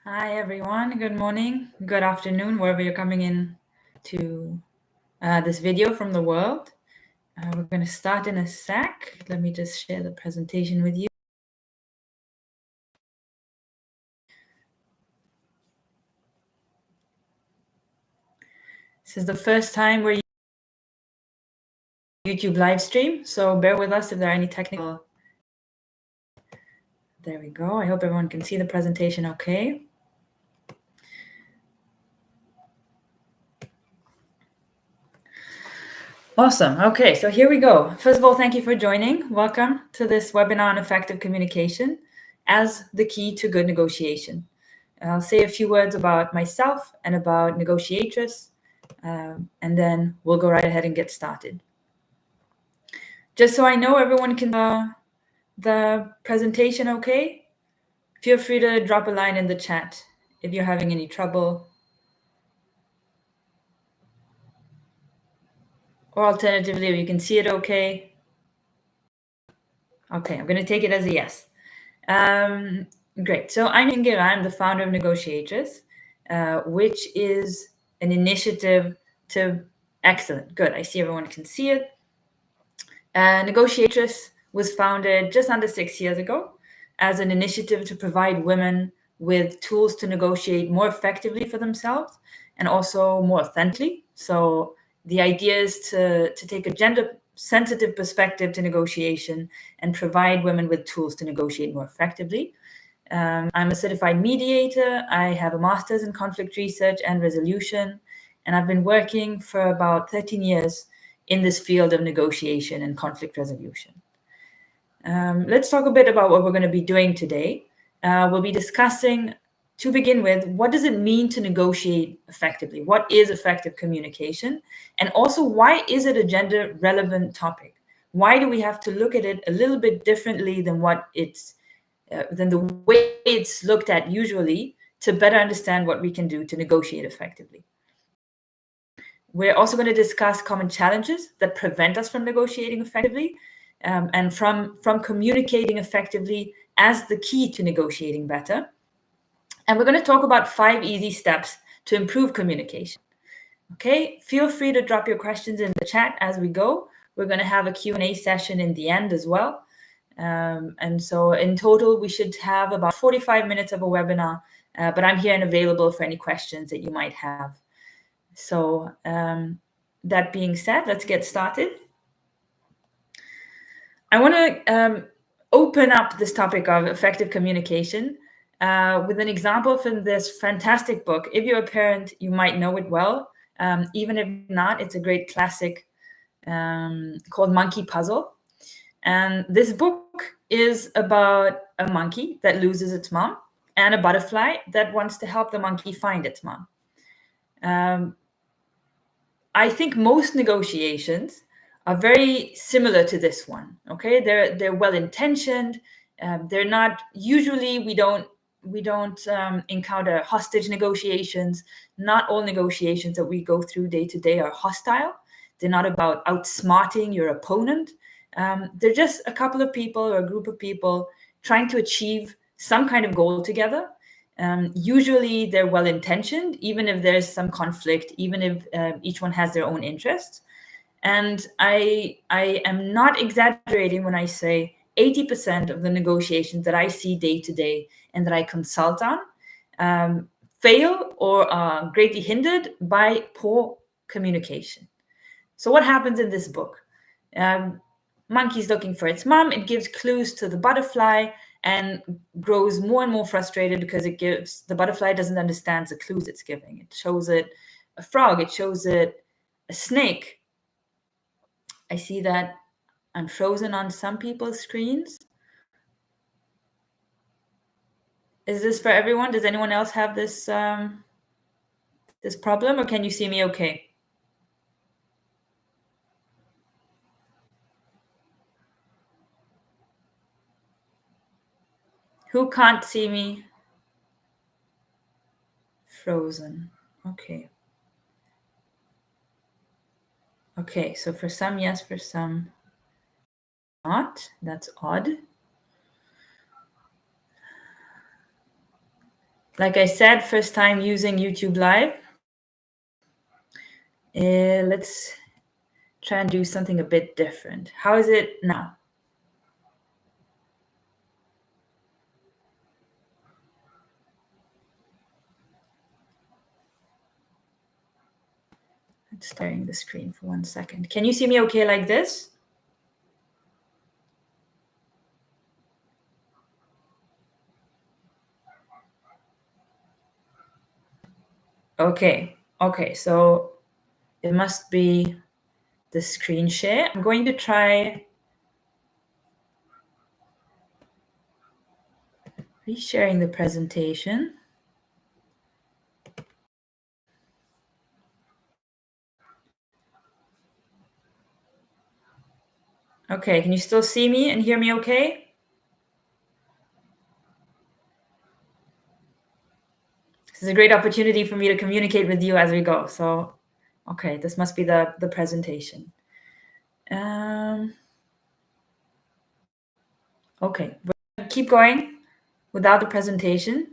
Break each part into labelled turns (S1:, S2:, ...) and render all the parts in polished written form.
S1: Hi, everyone. Good morning, good afternoon, wherever you're coming in to this video from the world. We're going to start in a sec. Let me just share the presentation with you. This is the first time we're YouTube live stream, so bear with us if there are any technical. There we go. I hope everyone can see the presentation okay. Awesome. Okay, so here we go. First of all, thank you for joining. Welcome to this webinar on effective communication as the key to good negotiation. I'll say a few words about myself and about Negotiatress, and then we'll go right ahead and get started. Just so I know everyone can the presentation okay, feel free to drop a line in the chat if you're having any trouble. Or alternatively, if you can see it okay. Okay, I'm going to take it as a yes. Great. So I'm Ingira. I'm the founder of Negotiatress, which is an initiative to... Excellent. Good. I see everyone can see it. Negotiatress was founded just under 6 years ago as an initiative to provide women with tools to negotiate more effectively for themselves and also more authentically. So the idea is to take a gender-sensitive perspective to negotiation and provide women with tools to negotiate more effectively. I'm a certified mediator. I have a master's in conflict research and resolution, and I've been working for about 13 years in this field of negotiation and conflict resolution. Let's talk a bit about what we're going to be doing today. We'll be discussing, to begin with, what does it mean to negotiate effectively? What is effective communication? And also, why is it a gender-relevant topic? Why do we have to look at it a little bit differently than than the way it's looked at usually, to better understand what we can do to negotiate effectively? We're also going to discuss common challenges that prevent us from negotiating effectively and from communicating effectively as the key to negotiating better. And we're going to talk about 5 easy steps to improve communication. Okay, feel free to drop your questions in the chat as we go. We're going to have a Q&A session in the end as well. And so in total, we should have about 45 minutes of a webinar, but I'm here and available for any questions that you might have. So that being said, let's get started. I want to open up this topic of effective communication with an example from this fantastic book. If you're a parent, you might know it well. Even if not, it's a great classic called Monkey Puzzle. And this book is about a monkey that loses its mom and a butterfly that wants to help the monkey find its mom. I think most negotiations are very similar to this one. Okay, they're well intentioned. They're not usually we don't encounter hostage negotiations. Not all negotiations that we go through day to day are hostile. They're not about outsmarting your opponent. They're just a couple of people or a group of people trying to achieve some kind of goal together. Usually they're well-intentioned, even if there's some conflict, even if each one has their own interests. And I am not exaggerating when I say 80% of the negotiations that I see day to day and that I consult on fail or are greatly hindered by poor communication. So what happens in this book? Monkey's looking for its mom. It gives clues to the butterfly and grows more and more frustrated because the butterfly doesn't understand the clues it's giving. It shows it a frog. It shows it a snake. I see that I'm frozen on some people's screens. Is this for everyone? Does anyone else have this this problem, or can you see me okay? Who can't see me? Frozen. Okay. Okay, so for some, yes, for some, not. That's odd. Like I said, first time using YouTube Live. Let's try and do something a bit different. How is it now? I'm staring at the screen for 1 second. Can you see me okay like this? Okay, so it must be the screen share. I'm going to try resharing the presentation. Okay, can you still see me and hear me okay? This is a great opportunity for me to communicate with you as we go. So, okay, this must be the presentation. Okay, we're gonna keep going without the presentation.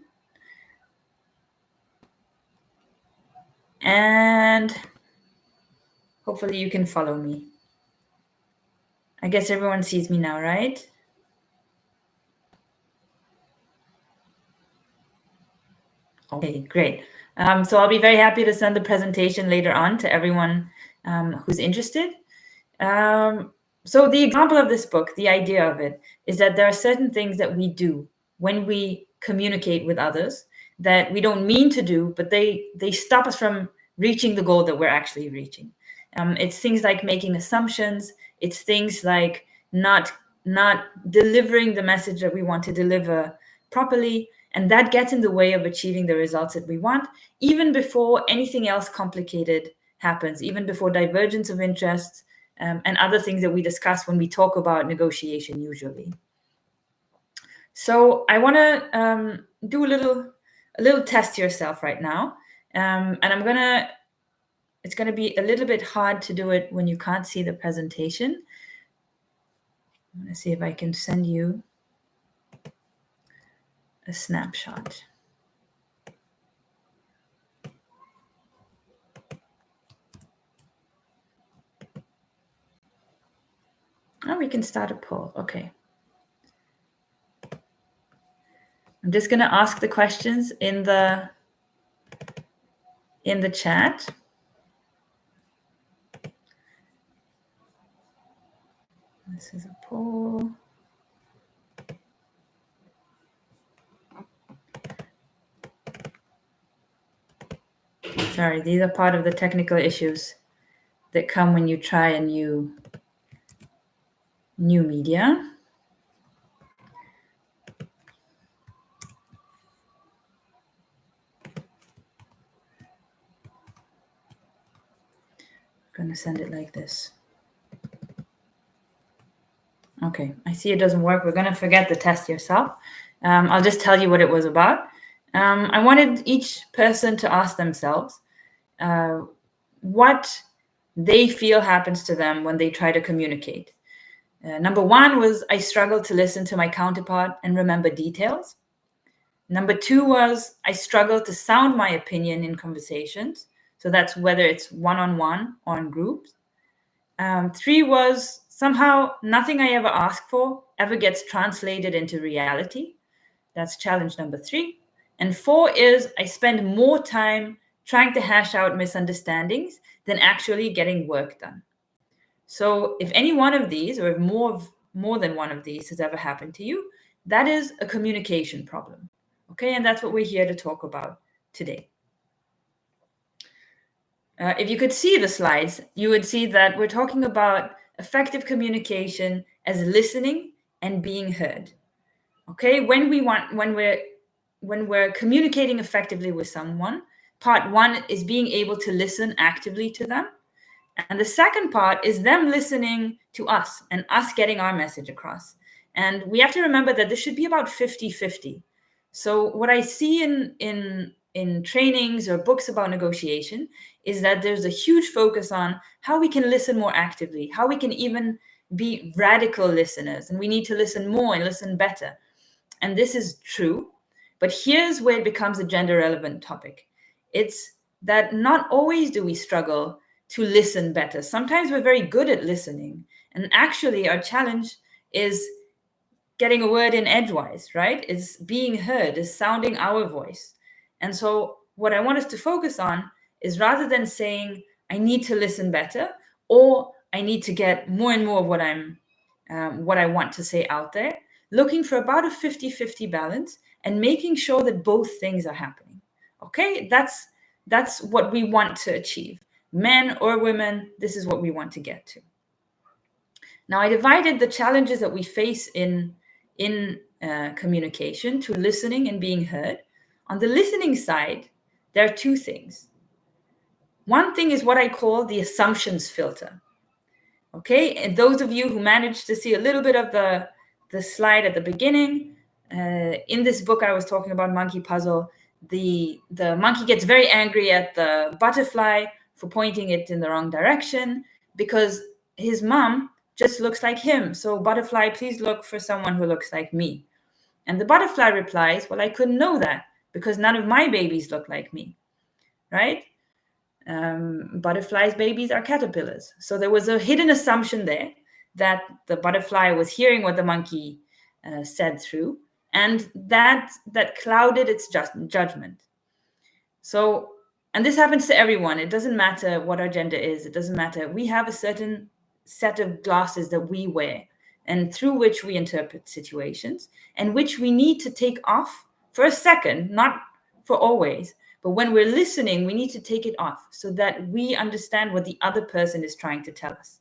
S1: And hopefully you can follow me. I guess everyone sees me now, right? Okay, great. So I'll be very happy to send the presentation later on to everyone who's interested. So the example of this book, the idea of it, is that there are certain things that we do when we communicate with others that we don't mean to do, but they stop us from reaching the goal that we're actually reaching. It's things like making assumptions. It's things like not delivering the message that we want to deliver properly, and that gets in the way of achieving the results that we want, even before anything else complicated happens, even before divergence of interests and other things that we discuss when we talk about negotiation usually. So I want to do a little test yourself right now, and it's gonna be a little bit hard to do it when you can't see the presentation. I'm gonna see if I can send you a snapshot. Oh, we can start a poll. Okay. I'm just going to ask the questions in the chat. This is a poll. Sorry, these are part of the technical issues that come when you try a new media. I'm going to send it like this. Okay, I see it doesn't work. We're going to forget the test yourself. I'll just tell you what it was about. I wanted each person to ask themselves what they feel happens to them when they try to communicate. Number one was I struggled to listen to my counterpart and remember details. Number two was I struggled to sound my opinion in conversations. So that's whether it's one-on-one or in groups. Three was somehow nothing I ever ask for ever gets translated into reality. That's challenge number three. And four is I spend more time trying to hash out misunderstandings than actually getting work done. So if any one of these, or if more than one of these has ever happened to you, that is a communication problem. Okay, and that's what we're here to talk about today. If you could see the slides, you would see that we're talking about effective communication as listening and being heard. Okay, when we're communicating effectively with someone, part one is being able to listen actively to them. And the second part is them listening to us and us getting our message across. And we have to remember that this should be about 50-50. So what I see in trainings or books about negotiation is that there's a huge focus on how we can listen more actively, how we can even be radical listeners, and we need to listen more and listen better. And this is true. But here's where it becomes a gender relevant topic. It's that not always do we struggle to listen better. Sometimes we're very good at listening. And actually, our challenge is getting a word in edgewise, right? Is being heard, is sounding our voice. And so, what I want us to focus on is rather than saying, I need to listen better, or I need to get more and more of what I want to say out there, looking for about a 50-50 balance and making sure that both things are happening. Okay, that's what we want to achieve. Men or women, this is what we want to get to. Now, I divided the challenges that we face in communication to listening and being heard. On the listening side, there are two things. One thing is what I call the assumptions filter. Okay, and those of you who managed to see a little bit of the slide at the beginning, in this book I was talking about Monkey Puzzle, the monkey gets very angry at the butterfly for pointing it in the wrong direction because his mom just looks like him. So butterfly, please look for someone who looks like me. And the butterfly replies, well, I couldn't know that because none of my babies look like me, right? Butterflies' babies are caterpillars. So there was a hidden assumption there that the butterfly was hearing what the monkey said through, and that clouded its judgment. So, and this happens to everyone. It doesn't matter what our gender is. It doesn't matter. We have a certain set of glasses that we wear and through which we interpret situations and which we need to take off for a second, not for always. But when we're listening, we need to take it off so that we understand what the other person is trying to tell us.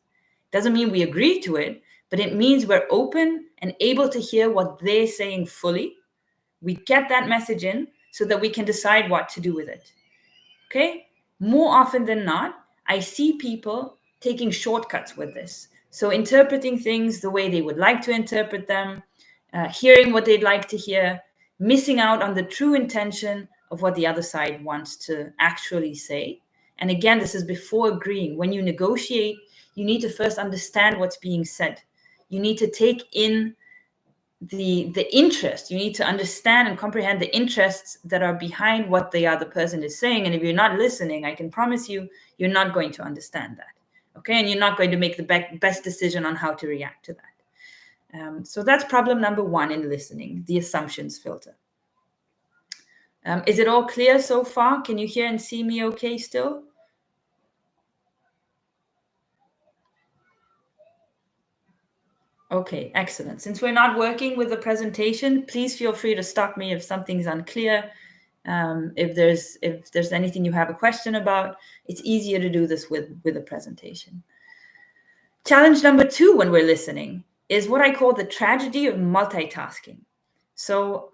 S1: Doesn't mean we agree to it, but it means we're open and able to hear what they're saying fully. We get that message in so that we can decide what to do with it. Okay? More often than not, I see people taking shortcuts with this. So interpreting things the way they would like to interpret them, hearing what they'd like to hear, missing out on the true intention of what the other side wants to actually say. And again, this is before agreeing. When you negotiate, you need to first understand what's being said. You need to take in the interest. You need to understand and comprehend the interests that are behind what the other person is saying. And if you're not listening, I can promise you, you're not going to understand that. Okay, and you're not going to make the best decision on how to react to that. So that's problem number one in listening, the assumptions filter. Is it all clear so far? Can you hear and see me okay still? Okay, excellent. Since we're not working with the presentation, please feel free to stop me if something's unclear. If there's anything you have a question about, it's easier to do this with a presentation. Challenge number two when we're listening is what I call the tragedy of multitasking. So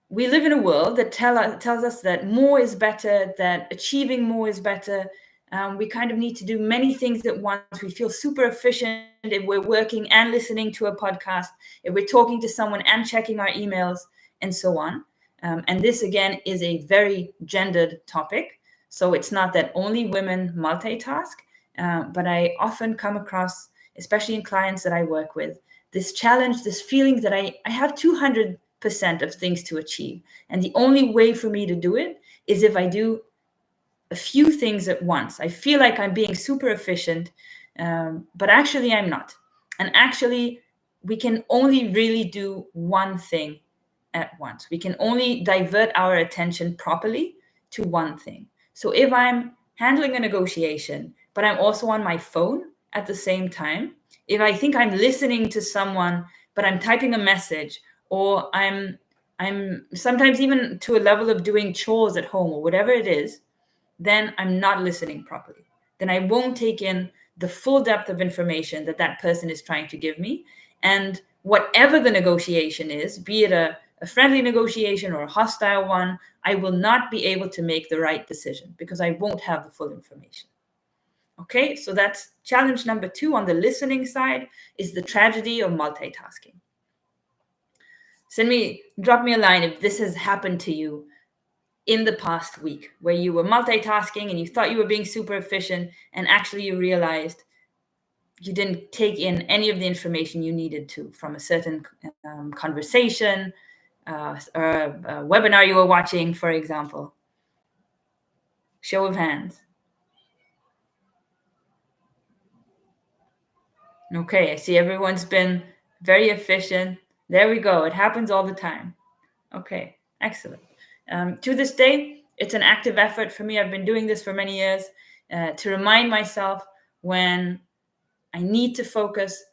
S1: we live in a world that tells us that more is better, that achieving more is better. We kind of need to do many things at once. We feel super efficient if we're working and listening to a podcast, if we're talking to someone and checking our emails, and so on. And this, again, is a very gendered topic. So it's not that only women multitask, but I often come across, especially in clients that I work with, this challenge, this feeling that I have 200% of things to achieve. And the only way for me to do it is if I do a few things at once. I feel like I'm being super efficient, but actually I'm not. And actually, we can only really do one thing at once. We can only divert our attention properly to one thing. So if I'm handling a negotiation, but I'm also on my phone at the same time, if I think I'm listening to someone, but I'm typing a message, or I'm sometimes even to a level of doing chores at home or whatever it is, then I'm not listening properly. Then I won't take in the full depth of information that that person is trying to give me. And whatever the negotiation is, be it a friendly negotiation or a hostile one, I will not be able to make the right decision because I won't have the full information. Okay, so that's challenge number two on the listening side, is the tragedy of multitasking. Drop me a line if this has happened to you in the past week, where you were multitasking and you thought you were being super efficient, and actually you realized you didn't take in any of the information you needed to from a certain conversation, or a webinar you were watching, for example? Show of hands. Okay, I see everyone's been very efficient. There we go. It happens all the time. Okay, excellent. To this day, it's an active effort for me. I've been doing this for many years to remind myself when I need to focus,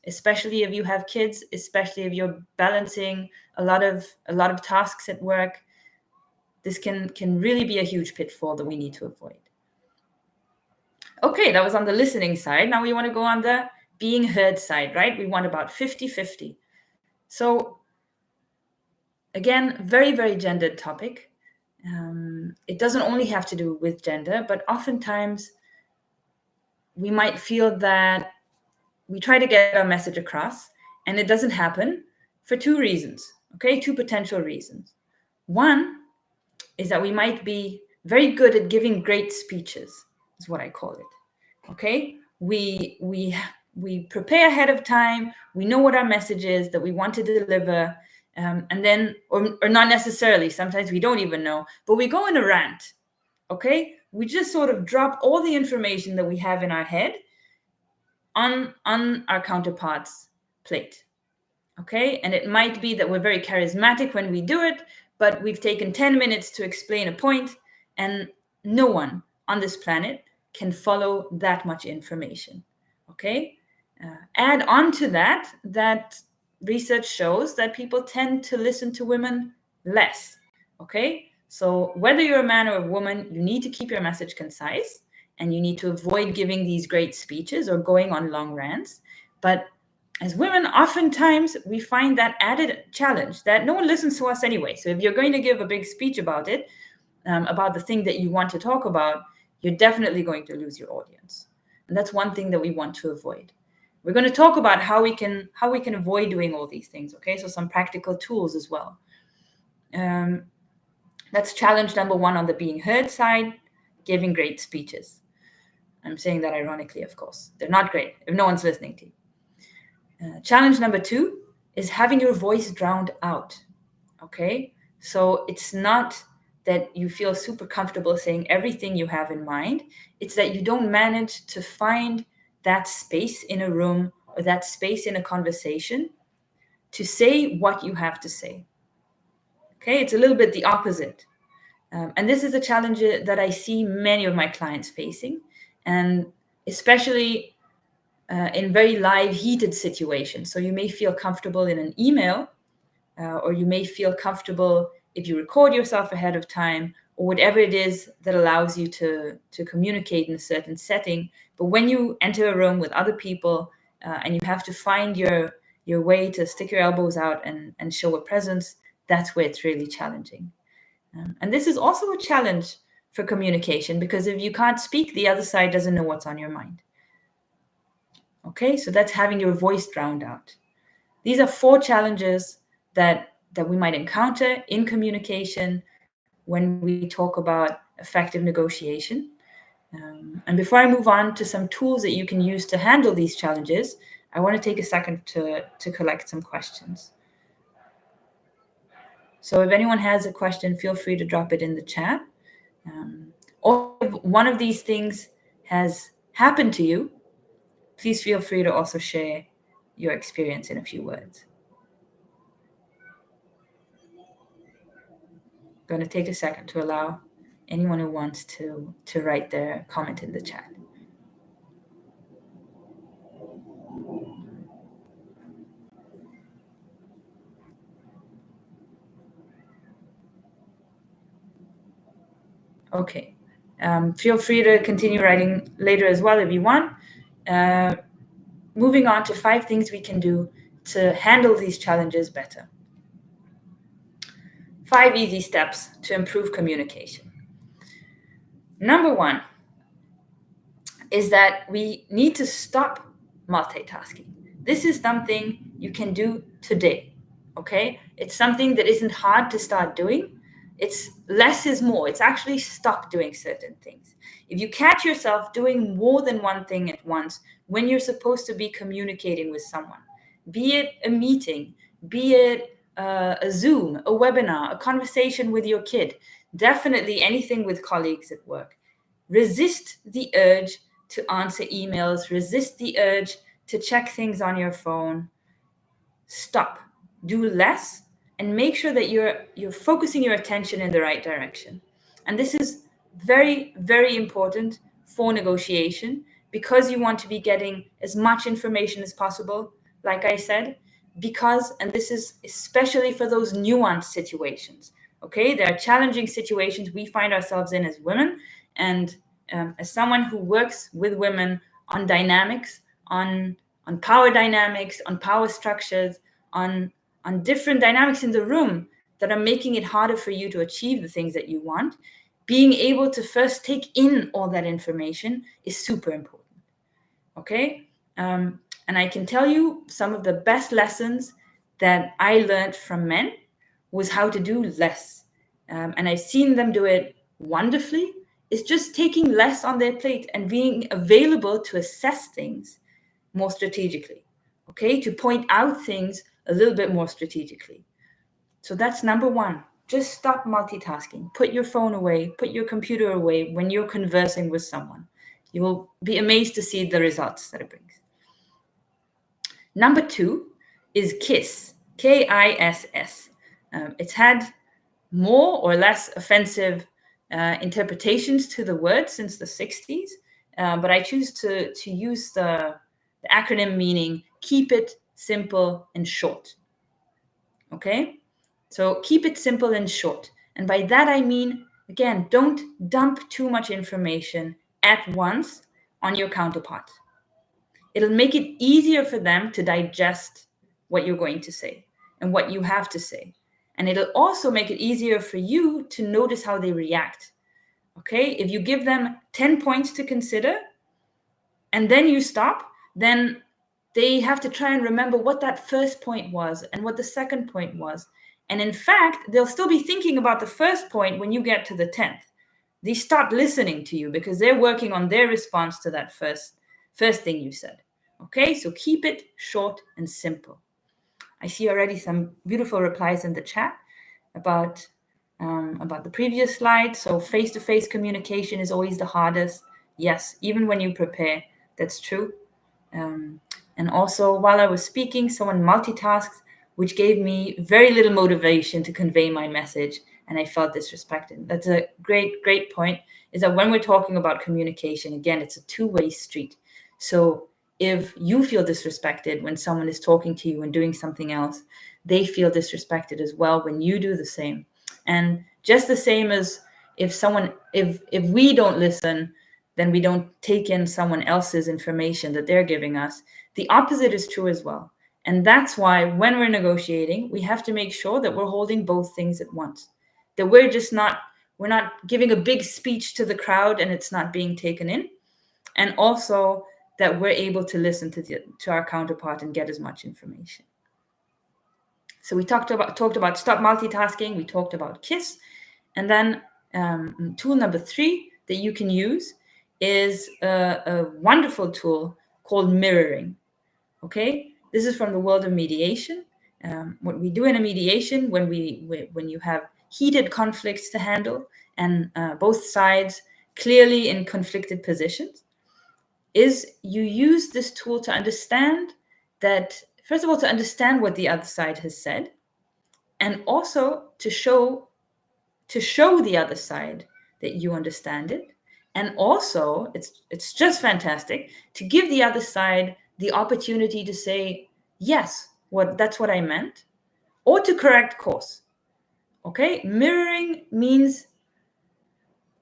S1: especially if you have kids, especially if you're balancing a lot of tasks at work. This can really be a huge pitfall that we need to avoid. Okay, that was on the listening side. Now we want to go on the being heard side, right? We want about 50-50. So again, very, very gendered topic. It doesn't only have to do with gender, but oftentimes we might feel that we try to get our message across and it doesn't happen for two reasons, okay? Two potential reasons. One is that we might be very good at giving great speeches, is what I call it, okay? We prepare ahead of time, we know what our message is that we want to deliver, and then, or not necessarily, sometimes we don't even know, but we go in a rant, okay? We just sort of drop all the information that we have in our head on our counterpart's plate, okay? And it might be that we're very charismatic when we do it, but we've taken 10 minutes to explain a point, and no one on this planet can follow that much information, okay? Add on to that research shows that people tend to listen to women less, okay? So whether you're a man or a woman, you need to keep your message concise, and you need to avoid giving these great speeches or going on long rants. But as women, oftentimes we find that added challenge that no one listens to us anyway. So if you're going to give a big speech about it, about the thing that you want to talk about, you're definitely going to lose your audience. And that's one thing that we want to avoid. We're going to talk about how we can avoid doing all these things, okay? So some practical tools as well. That's challenge number one on the being heard side, giving great speeches. I'm saying that ironically, of course. They're not great if no one's listening to you. Challenge number two is having your voice drowned out, okay? So it's not that you feel super comfortable saying everything you have in mind. It's that you don't manage to find that space in a room or that space in a conversation to say what you have to say, okay? It's a little bit the opposite. And this is a challenge that I see many of my clients facing, and especially in very live, heated situations. So you may feel comfortable in an email, or you may feel comfortable if you record yourself ahead of time, or whatever it is that allows you to communicate in a certain setting. But when you enter a room with other people and you have to find your way to stick your elbows out and show a presence, that's where it's really challenging. And this is also a challenge for communication, because if you can't speak, the other side doesn't know what's on your mind. Okay, so that's having your voice drowned out. These are 4 challenges that we might encounter in communication when we talk about effective negotiation. And before I move on to some tools that you can use to handle these challenges, I want to take a second to collect some questions. So if anyone has a question, feel free to drop it in the chat. Or if one of these things has happened to you, please feel free to also share your experience in a few words. I'm going to take a second to allow anyone who wants to write their comment in the chat. Okay. Feel free to continue writing later as well if you want. Moving on to 5 things we can do to handle these challenges better. 5 easy steps to improve communication. Number 1 is that we need to stop multitasking. This is something you can do today, okay? It's something that isn't hard to start doing. It's less is more. It's actually stop doing certain things. If you catch yourself doing more than one thing at once when you're supposed to be communicating with someone, be it a meeting, be it a Zoom, a webinar, a conversation with your kid, definitely anything with colleagues at work. Resist the urge to answer emails, resist the urge to check things on your phone. Stop, do less, and make sure that you're focusing your attention in the right direction. And this is very, very important for negotiation, because you want to be getting as much information as possible, like I said, because, and this is especially for those nuanced situations, okay? There are challenging situations we find ourselves in as women, and as someone who works with women on dynamics, on power dynamics, on power structures, on different dynamics in the room that are making it harder for you to achieve the things that you want, being able to first take in all that information is super important. Okay? And I can tell you some of the best lessons that I learned from men was how to do less. And I've seen them do it wonderfully. It's just taking less on their plate and being available to assess things more strategically, okay? To point out things a little bit more strategically. So that's number one. Just stop multitasking. Put your phone away, put your computer away when you're conversing with someone. You will be amazed to see the results that it brings. Number two is KISS, Kiss. It's had more or less offensive interpretations to the word since the 60s, but I choose to use the acronym meaning keep it simple and short. Okay? So keep it simple and short. And by that I mean, again, don't dump too much information at once on your counterpart. It'll make it easier for them to digest what you're going to say and what you have to say. And it'll also make it easier for you to notice how they react. Okay? If you give them 10 points to consider and then you stop, then they have to try and remember what that first point was and what the second point was. And in fact, they'll still be thinking about the first point when you get to the 10th. They start listening to you because they're working on their response to that first thing you said. Okay, so keep it short and simple. I see already some beautiful replies in the chat about the previous slide. So face-to-face communication is always the hardest. Yes, even when you prepare, that's true. And also, while I was speaking, someone multitasked, which gave me very little motivation to convey my message, and I felt disrespected. That's a great point, is that when we're talking about communication, again, it's a two-way street. So if you feel disrespected when someone is talking to you and doing something else, they feel disrespected as well when you do the same. And just the same as if we don't listen, then we don't take in someone else's information that they're giving us. The opposite is true as well. And that's why when we're negotiating, we have to make sure that we're holding both things at once. That we're not giving a big speech to the crowd and it's not being taken in. And also that we're able to listen to our counterpart and get as much information. So we talked about stop multitasking, we talked about KISS, and then tool number 3 that you can use is a wonderful tool called mirroring. Okay, this is from the world of mediation. What we do in a mediation when you have heated conflicts to handle and both sides clearly in conflicted positions, is you use this tool to understand that, first of all, to understand what the other side has said, and also to show the other side that you understand it. And also, it's just fantastic to give the other side the opportunity to say, yes, that's what I meant, or to correct course. Okay, mirroring means,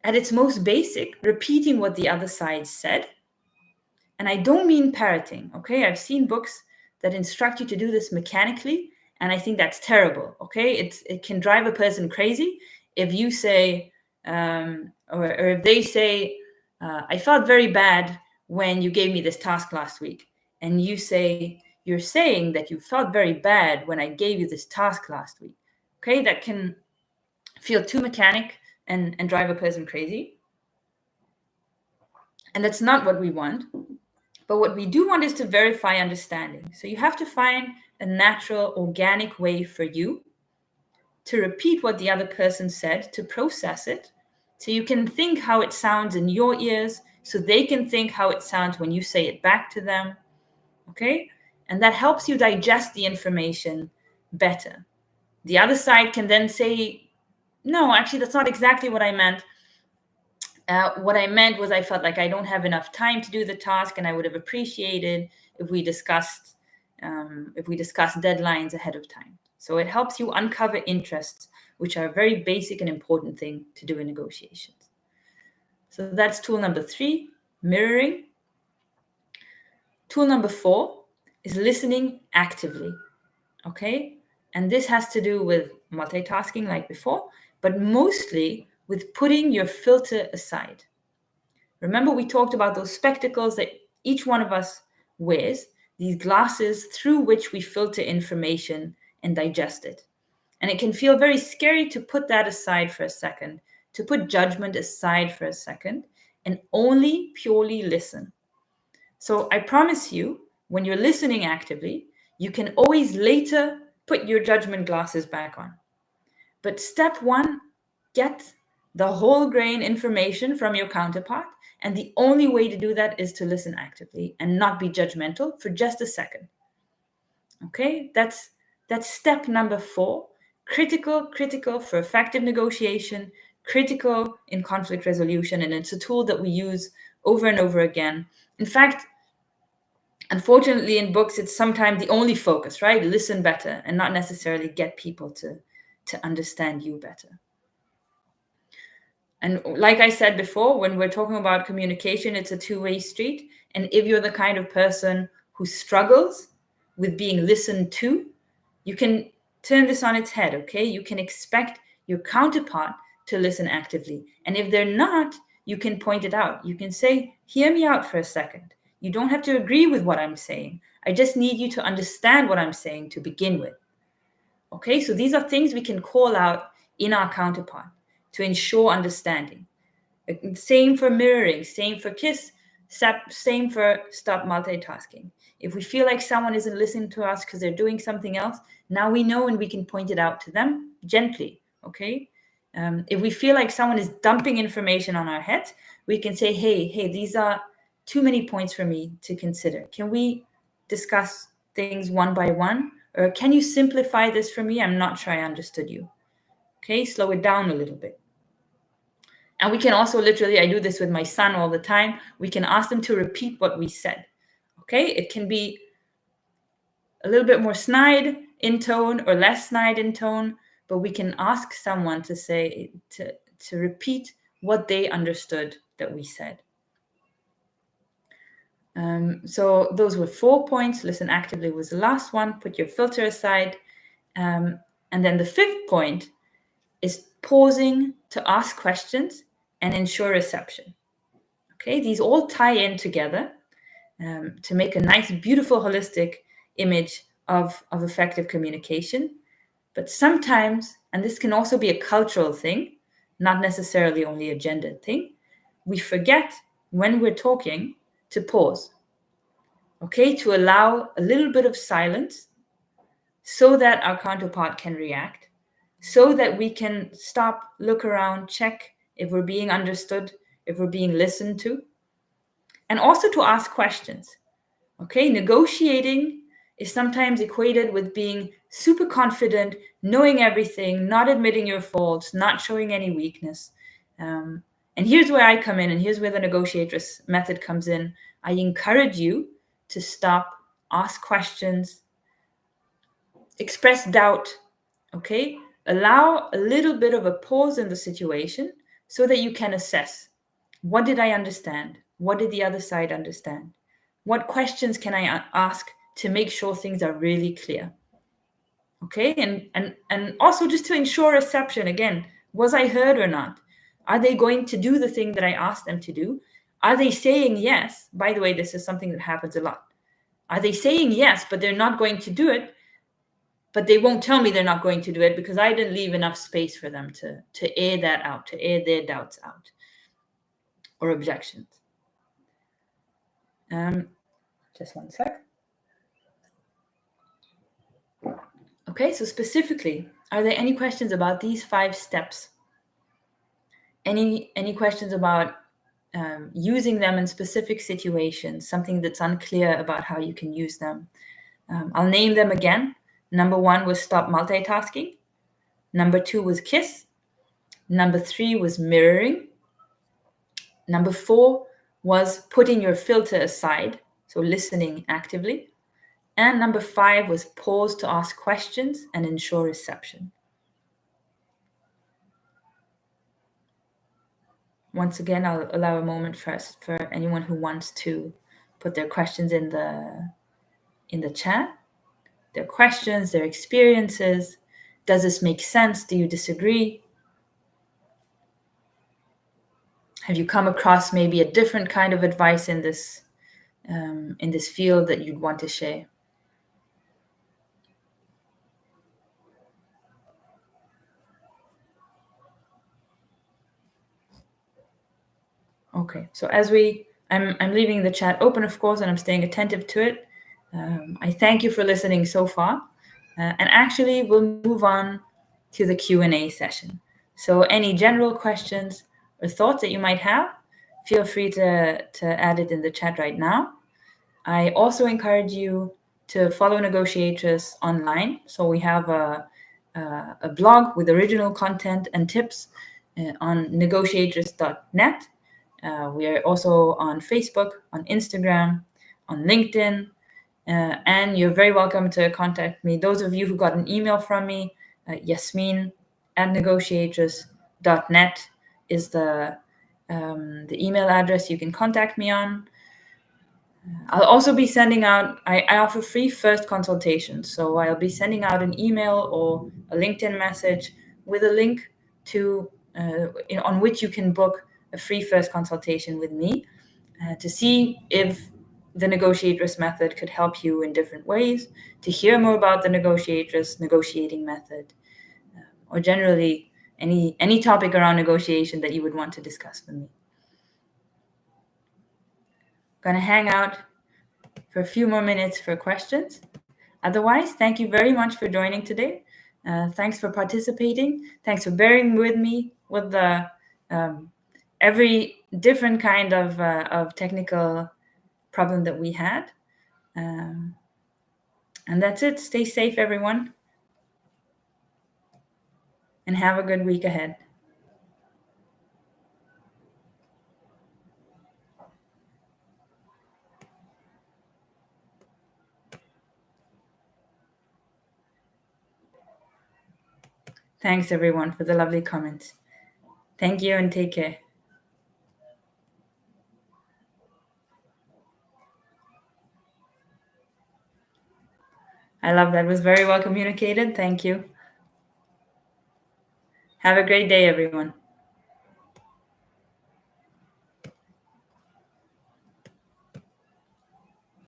S1: at its most basic, repeating what the other side said. And I don't mean parroting, okay? I've seen books that instruct you to do this mechanically, and I think that's terrible, okay? It can drive a person crazy if you say, or if they say, I felt very bad when you gave me this task last week. And you're saying that you felt very bad when I gave you this task last week. Okay, that can feel too mechanic and drive a person crazy. And that's not what we want. But what we do want is to verify understanding. So you have to find a natural, organic way for you to repeat what the other person said, to process it, so you can think how it sounds in your ears, so they can think how it sounds when you say it back to them, okay? And that helps you digest the information better. The other side can then say, no, actually, that's not exactly what I meant. What I meant was I felt like I don't have enough time to do the task, and I would have appreciated if we discussed deadlines ahead of time. So it helps you uncover interests, which are a very basic and important thing to do in negotiations. So that's tool number 3, mirroring. Tool number 4 is listening actively, okay? And this has to do with multitasking like before, but mostly with putting your filter aside. Remember, we talked about those spectacles that each one of us wears, these glasses through which we filter information and digest it. And it can feel very scary to put that aside for a second, to put judgment aside for a second, and only purely listen. So I promise you, when you're listening actively, you can always later put your judgment glasses back on. But step 1, get the whole grain information from your counterpart. And the only way to do that is to listen actively and not be judgmental for just a second. Okay, that's step number 4. Critical for effective negotiation, critical in conflict resolution. And it's a tool that we use over and over again. In fact, unfortunately, in books, it's sometimes the only focus, right? Listen better and not necessarily get people to understand you better. And like I said before, when we're talking about communication, it's a two-way street. And if you're the kind of person who struggles with being listened to, you can turn this on its head, okay? You can expect your counterpart to listen actively. And if they're not, you can point it out. You can say, hear me out for a second. You don't have to agree with what I'm saying. I just need you to understand what I'm saying to begin with. Okay, so these are things we can call out in our counterpart to ensure understanding. Same for mirroring, same for kiss, same for stop multitasking. If we feel like someone isn't listening to us because they're doing something else, now we know and we can point it out to them gently, okay? If we feel like someone is dumping information on our heads, we can say, hey, these are too many points for me to consider. Can we discuss things one by one? Or can you simplify this for me? I'm not sure I understood you. Okay, slow it down a little bit. And we can also literally, I do this with my son all the time, we can ask them to repeat what we said. Okay, it can be a little bit more snide in tone or less snide in tone, but we can ask someone to say, to repeat what they understood that we said. So those were 4 points. Listen actively was the last one. Put your filter aside. And then the 5th point is pausing to ask questions and ensure reception. Okay, these all tie in together to make a nice, beautiful, holistic image of effective communication. But sometimes, and this can also be a cultural thing, not necessarily only a gendered thing, we forget when we're talking to pause. Okay, to allow a little bit of silence so that our counterpart can react, so that we can stop, look around, check if we're being understood, if we're being listened to, and also to ask questions. Okay, negotiating is sometimes equated with being super confident, knowing everything, not admitting your faults, not showing any weakness. And here's where I come in, and here's where the negotiatress method comes in. I encourage you to stop, ask questions, express doubt, okay? Allow a little bit of a pause in the situation so that you can assess. What did I understand? What did the other side understand? What questions can I ask to make sure things are really clear? Okay, and also just to ensure reception, again, was I heard or not? Are they going to do the thing that I asked them to do? Are they saying yes? By the way, this is something that happens a lot. Are they saying yes, but they're not going to do it? But they won't tell me they're not going to do it because I didn't leave enough space for them to air that out, to air their doubts out or objections. Just one sec. Okay, so specifically, are there any questions about these 5 steps? Any questions about using them in specific situations, something that's unclear about how you can use them? I'll name them again. Number 1 was stop multitasking. Number 2 was kiss. Number 3 was mirroring. Number 4 was putting your filter aside, so listening actively. And number 5 was pause to ask questions and ensure reception. Once again, I'll allow a moment first for anyone who wants to put their questions in the chat. Their questions, their experiences. Does this make sense? Do you disagree? Have you come across maybe a different kind of advice in this field that you'd want to share? Okay, so I'm leaving the chat open, of course, and I'm staying attentive to it. I thank you for listening so far, and actually we'll move on to the Q&A session. So any general questions or thoughts that you might have, feel free to add it in the chat right now. I also encourage you to follow Negotiatress online. So we have a blog with original content and tips on negotiatress.net. We are also on Facebook, on Instagram, on LinkedIn, and you're very welcome to contact me. Those of you who got an email from me, Yasmin@negotiatress.net is the email address you can contact me on. I'll also be sending out, I offer free first consultations. So I'll be sending out an email or a LinkedIn message with a link to on which you can book a free first consultation with me to see if the Negotiatress method could help you in different ways, to hear more about the Negotiatress negotiating method, or generally any topic around negotiation that you would want to discuss with me. Gonna hang out for a few more minutes for questions. Otherwise, thank you very much for joining today. Thanks for participating. Thanks for bearing with me with the every different kind of technical problem that we had. And that's it. Stay safe, everyone, and have a good week ahead. Thanks, everyone, for the lovely comments. Thank you and take care. I love that. It was very well communicated. Thank you. Have a great day, everyone.